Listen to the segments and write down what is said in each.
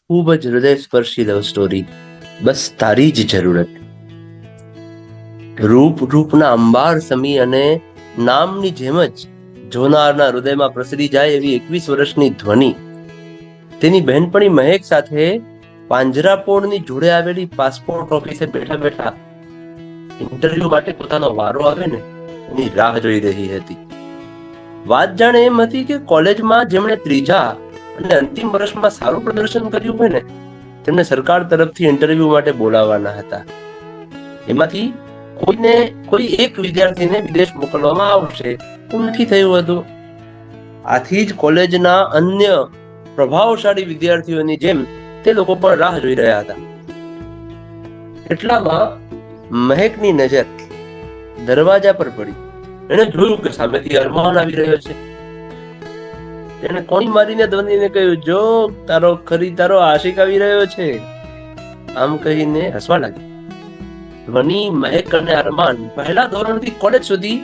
ખૂબ જ હૃદયસ્પર્શી love story, બસ તારી જ જરૂરત. રૂપના અંબાર સમી અને નામની જેમ જ જોનારના હૃદયમાં પ્રસરી જાય એવી 21 વર્ષની ધ્વનિ તેની બહેનપણી મહેક સાથે પાંજરાપોળની જોડે આવેલી પાસપોર્ટ ઓફિસે બેઠા બેઠા ઇન્ટરવ્યુ માટે પોતાનો વારો આવે ને એની રાહ જોઈ રહી હતી. વાત જાણે એમ હતી કે કોલેજમાં જેમણે ત્રીજા અને અંતિમ વર્ષમાં સારું પ્રદર્શન કર્યું હોય ને તેમને સરકાર તરફથી ઇન્ટરવ્યુ માટે બોલાવવાના હતા. એમાંથી કોઈ એક વિદ્યાર્થીને વિદેશ મોકલવામાં આવશે એવું નક્કી થયું હતું. આથી જ કોલેજના અન્ય પ્રભાવશાળી વિદ્યાર્થીઓની જેમ તે લોકો પણ રાહ જોઈ રહ્યા હતા. એટલામાં મહેકની નજર દરવાજા પર પડી. એને જોયું કે સામેથી અરમાન આવી રહ્યો છે. એને કોણી મારીને ધ્વનિને કહ્યું, જો તારો આશિક આવી રહ્યો છે. આમ કહીને હસવા લાગી. ધ્વનિ, મહેક અને અરમાન પહેલા ધોરણથી કોલેજ સુધી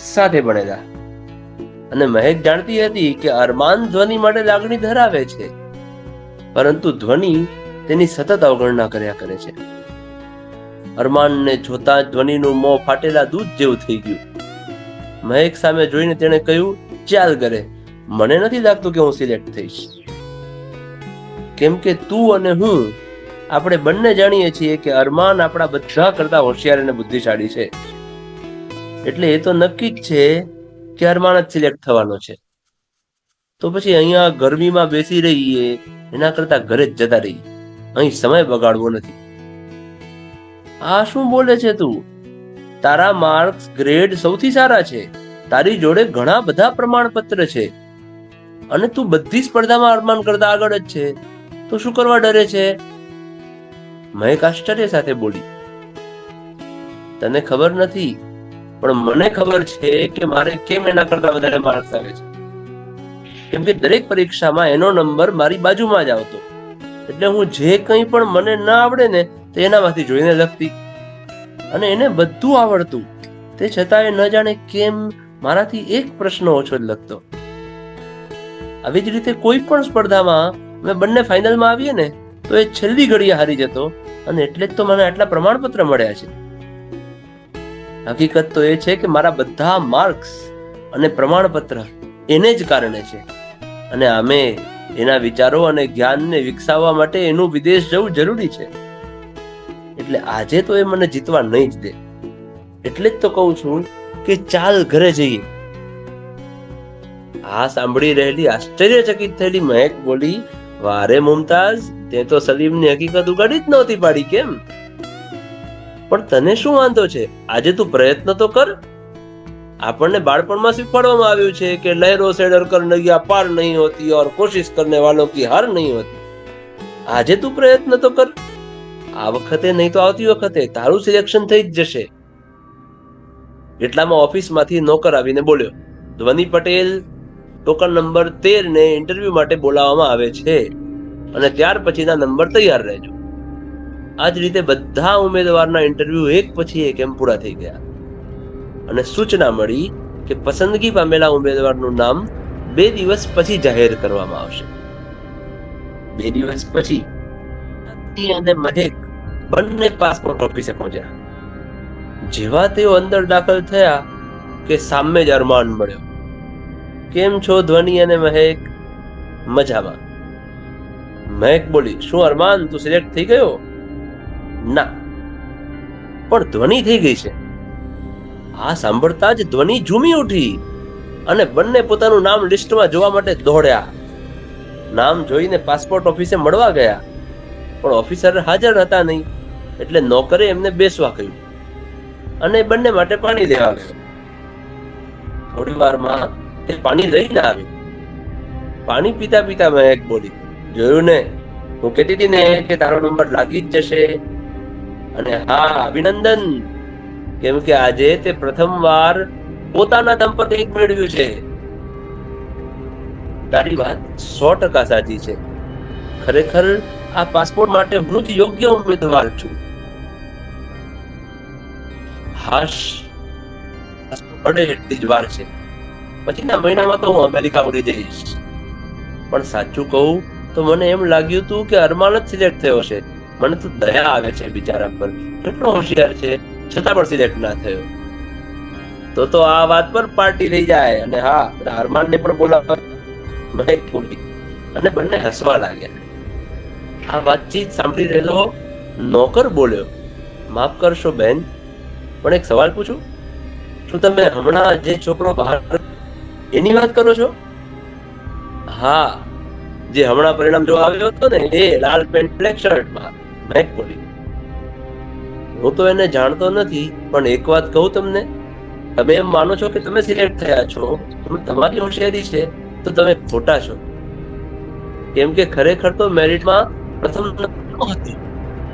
સાથે ભણેલા અને મહેક જાણતી હતી કે અરમાન ધ્વનિ માટે લાગણી ધરાવે છે, પરંતુ ધ્વનિ તેની સતત અવગણના કર્યા કરે છે. અરમાનને જોતા જ ધ્વનિનું મોં ફાટેલા દૂધ જેવું થઈ ગયું. મહેક સામે જોઈને તેણે કહ્યું, ચાલ ઘરે, મને નથી લાગતું કે હું સિલેક્ટ થઈશ, કેમ કે તું અને હું આપણે બંને જાણીએ છીએ કે અરમાન આપણા બધા કરતા હોશિયાર અને બુદ્ધિશાળી છે. એટલે એ તો નક્કી જ છે કે અરમાન જ સિલેક્ટ થવાનો છે. તો પછી અહીંયા ગરમીમાં બેસી રહીએ એના કરતા ઘરે જ જતા રહીએ. અહીં સમય બગાડવો નથી. આ શું બોલે છે તું? તારા માર્ક્સ, ગ્રેડ સૌથી સારા છે. તારી જોડે ઘણા બધા પ્રમાણપત્ર છે અને તું બધી સ્પર્ધામાં અરમાન કરતા આગળ જ છે. તો શું કરવા ડરે છે? મહેક આશ્ચર્ય સાથે બોલી, તને ખબર નથી, પણ મને ખબર છે કે મારે કેમ એના કરતા વધારે માર્ક્સ આવે છે. કેમ કે દરેક પરીક્ષામાં એનો નંબર મારી બાજુમાં જ આવતો. એટલે હું જે કંઈ પણ મને ના આવડે ને તે એનામાંથી જોઈને લખતી અને એને બધું આવડતું. તે છતાં એ ન જાણે કેમ મારાથી એક પ્રશ્ન ઓછો જ લખતો. આવી જ રીતે કોઈ પણ સ્પર્ધામાં અમે બંને ફાઇનલમાં આવીએ ને તો એ છેલ્લી ઘડીએ હારી જતો અને એટલે જ તો મને આટલા પ્રમાણપત્ર મળ્યા છે. હકીકત તો એ છે કે મારા બધા માર્ક્સ અને પ્રમાણપત્ર એને જ કારણે છે અને આમે એના વિચારો અને જ્ઞાનને વિકસાવવા માટે એનું વિદેશ જવું જરૂરી છે. એટલે આજે તો એ મને જીતવા નહીં જ દે. એટલે જ તો કહું છું કે ચાલ ઘરે જઈએ. આ સાંભળી રહેલી આશ્ચર્યચકિત થયેલી મહેક બોલી, વારે મુમતાઝ, તે તો સલીમની હકીકત ઉગાડી જ નહોતી પાડી કેમ? પણ તને શું વાંધો છે? આજે તું પ્રયત્ન તો કર. આપણને બાળપણમાં શીખવાડવામાં આવ્યું છે કે લહેરો સે ડરકર નૈયા પાર નહીં હોતી ઓર કોશિશ કરને વાલો કી હાર નહીં હોતી. આજે તું પ્રયત્ન તો કર. આ વખતે નહીં તો આવતી વખતે તારું સિલેક્શન થઈ જ જશે. એટલામાં ઓફિસમાંથી નોકર આવીને બોલ્યો, ધ્વનિ પટેલ, ટોકન નંબર 13 ને ઇન્ટરવ્યુ માટે બોલાવવામાં આવે છે અને ત્યાર પછીના નંબર તૈયાર રહેજો. આ જ રીતે બધા ઉમેદવારના ઇન્ટરવ્યુ એક પછી એક એમ પૂરા થઈ ગયા અને સૂચના મળી કે પસંદગી પામેલા ઉમેદવારનું નામ 2 દિવસ પછી જાહેર કરવામાં આવશે. 2 દિવસ પછી અને મહેક બંને પાસપોર્ટ ઓફિસે પહોંચ્યા. જેવા તેઓ અંદર દાખલ થયા કે સામે જ અરમાન મળ્યો. કેમ છો ધ્વનિ અને મહેક? મજામાં. મહેક બોલી, શું અરમાન, તું સિલેક્ટ થઈ ગયો? ના, પણ ધ્વનિ થઈ ગઈ છે. આ સાંભળતા જ ધ્વનિ ઝૂમી ઉઠી અને બંને પોતાનું નામ લિસ્ટમાં જોવા માટે દોડ્યા. નામ જોઈને પાસપોર્ટ ઓફિસે મળવા ગયા, પણ ઓફિસર હાજર હતા નહીં. એટલે નોકરે એમને બેસવા કહ્યું અને બંને માટે પાણી લેવા ગયો. થોડી વારમાં તે પાણી લઈને આવી. પાણી પીતા પીતા મહેક બોલી, જોયું ને, હું કહેતી હતી ને કે તારો નંબર લાગી જ જશે. અને હા, અભિનંદન, કેમ કે આજે તે પ્રથમવાર પોતાના દમ પર 1 મેળવ્યું છે. તારી વાત 100% સાચી છે. ખરેખર આ પાસપોર્ટ માટે હું જ યોગ્ય ઉમેદવાર છું. હાશ, પડે એટલી જ વાર છે. પછીના મહિનામાં તો હું અમેરિકા ઉડી જઈશ. પણ સાચું કહું તો મને એમ લાગ્યું હતું કે અરમાન જ સિલેક્ટ થયો છે. મને તો દયા આવે છે બિચારા પર, કેટલો હોશિયાર છે છતાં પણ સિલેક્ટ ના થયો. તો આ વાત પર પાર્ટી લઈ જાય. અને હા, અરમાનને પણ બોલાવે. મહેક બોલી અને બંને હસવા લાગ્યા. આ વાતચીત સાંભળી રહેલો નોકર બોલ્યો, માફ કરશો બેન, પણ એક સવાલ પૂછું? શું તમે હમણાં જે છોકરો બહાર એની વાત કરો છો? હા, જે હમણાં પરિણામ જોવા આવ્યો હતો ને, એ લાલ પેન્ટ બ્લેક શર્ટમાં. મહેક બોલી, હું તો એને જાણતો નથી, પણ એક વાત કહું તમને, તમે એમ માનો છો કે તમે સિલેક્ટ થયા છો, તમારી હોશિયારી છે, તો તમે ખોટા છો. કેમ કે ખરેખર તો મેરિટમાં પ્રથમ નંબર હતી,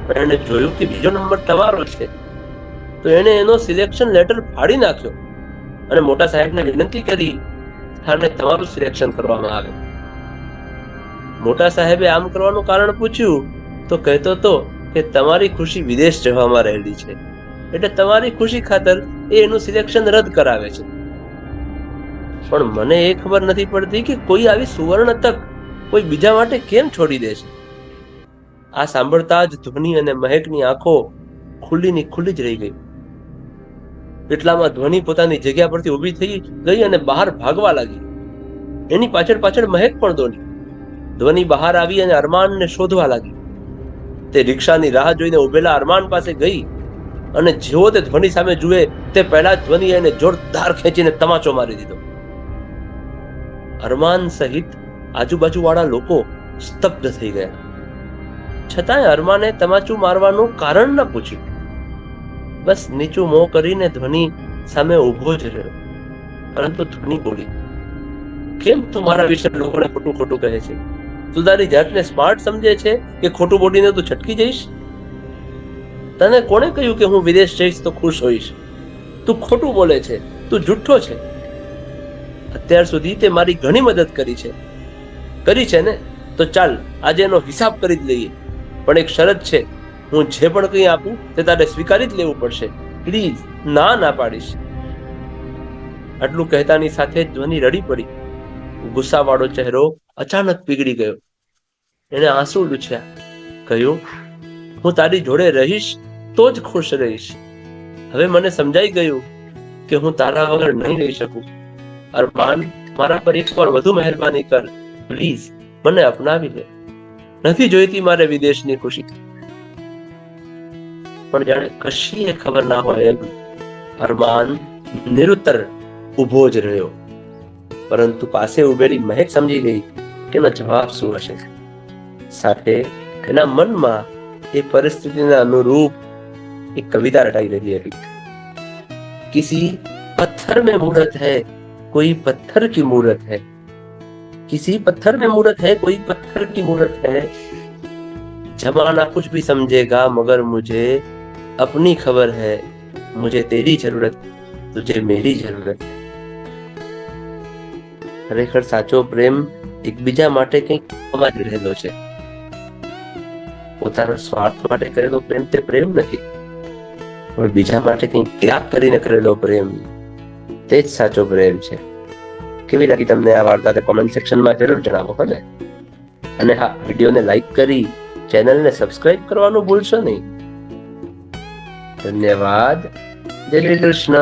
પણ એને જોયું કે બીજો નંબર તમારો છે, તો એને એનો સિલેક્શન લેટર ફાડી નાખ્યો અને મોટા સાહેબને વિનંતી કરી અને તમારું સિલેક્શન કરવામાં આવે. મોટા સાહેબે આમ કરવાનું કારણ પૂછ્યું તો કહેતો હતો કે તમારી ખુશી વિદેશ જવામાં રહેલી છે, એટલે તમારી ખુશી ખાતર એ એનું સિલેક્શન રદ કરાવે છે. પણ મને એ ખબર નથી પડતી કે કોઈ આવી સુવર્ણ તક કોઈ બીજા માટે કેમ છોડી દે છે. આ સાંભળતા જ ધ્વનિ અને મહેકની આંખો ખુલ્લી જ રહી ગઈ. એટલામાં ધ્વનિ પોતાની જગ્યા પરથી ઊભી થઈ ગઈ અને બહાર ભાગવા લાગી. એની પાછળ પાછળ મહેક પણ દોડી. ધ્વનિ બહાર આવી અને અરમાનને શોધવા લાગી. તે રિક્ષાની રાહ જોઈને ઉભેલા અરમાન પાસે ગઈ અને જેવો તે ધ્વનિ સામે જુએ તે પહેલા જ ધ્વનિ એને જોરદાર ખેંચીને તમાચો મારી દીધો. અરમાન સહિત આજુબાજુ વાળા લોકો સ્તબ્ધ થઈ ગયા. છતાંય અરમાને તમાચું મારવાનું કારણ ન પૂછ્યું. બસ નીચું મોં કરીને ધ્વનિ સામે ઉભો જ રહ્યો. પરંતુ ધ્વનિ બોલી, કેમ તું મારા વિશે લોકોને ખોટું ખોટું કહે છે? તું તારી જાતને સ્માર્ટ સમજે છે કે ખોટું બોલીને તું છટકી જઈશ? તને કોણે કહ્યું કે હું વિદેશ જઈશ તો ખુશ હોઈશ? તું ખોટું બોલે છે, તું જુઠ્ઠો છે. અત્યાર સુધી તે મારી ઘણી મદદ કરી છે ને, તો ચાલ આજે એનો હિસાબ કરી જ લઈએ. પણ એક શરત છે, હું જે પણ કંઈ આપું તે તારે સ્વીકારી જ લેવું પડશે. પ્લીઝ, ના પાડીશ. આટલું કહેતાની સાથે ધ્વનિ રડી પડી. ગુસ્સાવાળો ચહેરો અચાનક પીગળી ગયો. એને આંસુ લૂછ્યા. કહ્યું, હું તારી જોડે રહીશ તો જ ખુશ રહીશ. હવે મને સમજાઈ ગયું કે હું તારા વગર નહીં રહી શકું. અરમાન, મારા પર એકવાર વધુ મહેરબાની કર. પ્લીઝ, મને અપનાવી લે. નથી જોઈતી મારે વિદેશની ખુશી. પણ જાણે કશી ખબર ના હોય એમ અરમાન નિરુત્તર ઉભો જ રહ્યો. પરંતુ પાસે ઉભેલી મહેક સમજી ગઈ કે એનો જવાબ શું હશે. સાથે એના મનમાં એ પરિસ્થિતિના અનુરૂપ એક કવિતા રટાઈ રહી હતી. કિસી પથ્થર में मूरत है, कोई पत्थर की मूरत है. किसी पत्थर में मूरत है, कोई पत्थर की मूरत है. जमाना कुछ भी समझेगा मगर मुझे अपनी खबर है. मुझे तेरी जरूरत, तुझे मेरी जरूरत. ખરેખર સાચો પ્રેમ એકબીજા માટે કંઈક સમાજ રહેલો છે. પોતાના સ્વાર્થ માટે કરેલો પ્રેમ તે પ્રેમ નથી, પણ બીજા માટે કંઈક ત્યાગ કરીને કરેલો પ્રેમ તે જ સાચો પ્રેમ છે. કેવી લાગી તમને આ વાર્તા? તે કોમેન્ટ સેક્શનમાં જરૂર જણાવો. ભલે. અને હા, વિડીયોને લાઈક કરી ચેનલને સબસ્ક્રાઇબ કરવાનું ભૂલશો નહીં. ધન્યવાદ. જય શ્રી કૃષ્ણ.